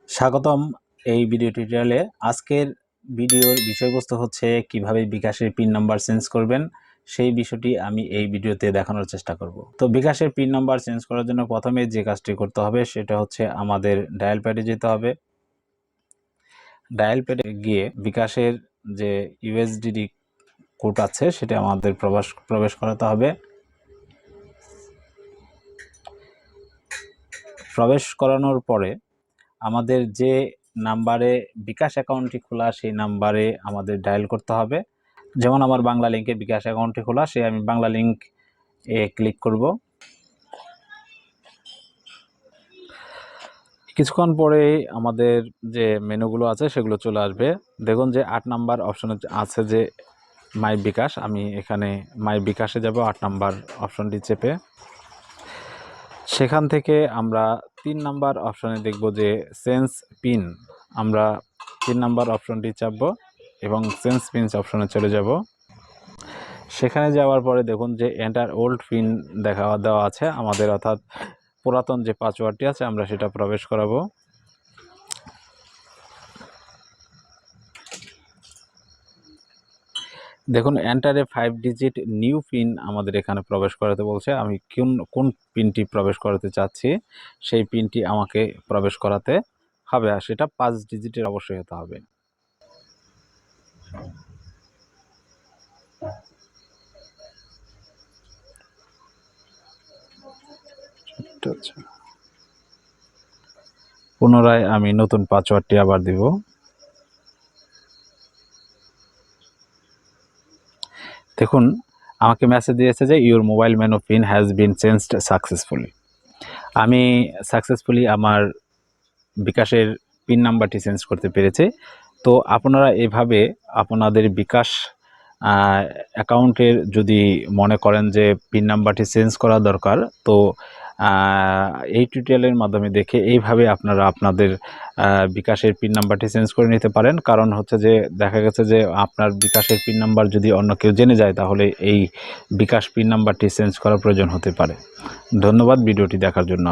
স্বাগতম এই ভিডিও টিউটোরিয়ালে। আজকের ভিডিওর বিষয়বস্তু হচ্ছে কিভাবে বিকাশের পিন নাম্বার চেঞ্জ করবেন, সেই বিষয়টি আমি এই ভিডিওতে দেখানোর চেষ্টা করব। তো বিকাশের পিন নাম্বার চেঞ্জ করার জন্য প্রথমে যে কাজটি করতে হবে সেটা হচ্ছে আমাদের ডায়াল প্যাডে যেতে হবে। ডায়াল প্যাডে গিয়ে বিকাশের যে ইউএসডি কোড আছে সেটা আমাদের প্রবেশ করাতে হবে। প্রবেশ করানোর পরে আমাদের যে নাম্বারে বিকাশ অ্যাকাউন্টটি খোলা সেই নাম্বারে আমাদের ডায়াল করতে হবে। যেমন আমার বাংলা লিঙ্কে বিকাশ অ্যাকাউন্টটি খোলা, সে আমি বাংলা লিঙ্ক ক্লিক করব। কিছুক্ষণ পরে আমাদের যে মেনুগুলো আছে সেগুলো চলে আসবে। দেখুন যে 8 নাম্বার অপশন আছে যে মাই বিকাশ, আমি এখানে মাই বিকাশে যাব। 8 নাম্বার অপশনটি চেপে সেখান থেকে আমরা 3 নাম্বার অপশনে দেখব যে চেঞ্জ পিন। আমরা 3 নাম্বার অপশনটি চাপব এবং চেঞ্জ পিনস অপশনে চলে যাব। সেখানে যাওয়ার পরে দেখুন যে এন্টার ওল্ড পিন দেওয়া আছে আমাদের, অর্থাৎ পুরাতন যে পাসওয়ার্ডটি আছে আমরা সেটা প্রবেশ করাবো। দেখুন এন্টারে 5 ডিজিট নিউ পিন আমাদের এখানে প্রবেশ করাতে বলছে। আমি কোন পিনটি প্রবেশ করাতে চাচ্ছি সেই পিনটি আমাকে প্রবেশ করাতে হবে, আর সেটা 5 ডিজিটের অবশ্যই হতে হবে। পুনরায় আমি নতুন পাসওয়ার্ডটি আবার দিব। দেখুন আমাকে মেসেজ দিয়েছে যে your mobile menu pin has been changed successfully. আমি সাকসেসফুলি আমার বিকাশের পিন নাম্বারটি চেঞ্জ করতে পেরেছি। তো আপনারা এভাবে আপনাদের বিকাশ অ্যাকাউন্টের যদি মনে করেন যে পিন নাম্বারটি চেঞ্জ করা দরকার, তো এই টিউটোরিয়ালের মাধ্যমে দেখে এইভাবে আপনারা আপনাদের বিকাশের পিন নাম্বারটি চেঞ্জ করে নিতে পারেন। কারণ হচ্ছে যে দেখা গেছে যে আপনার বিকাশের পিন নাম্বার যদি অন্য কেউ জেনে যায় তাহলে এই বিকাশ পিন নাম্বারটি চেঞ্জ করার প্রয়োজন হতে পারে। ধন্যবাদ ভিডিওটি দেখার জন্য।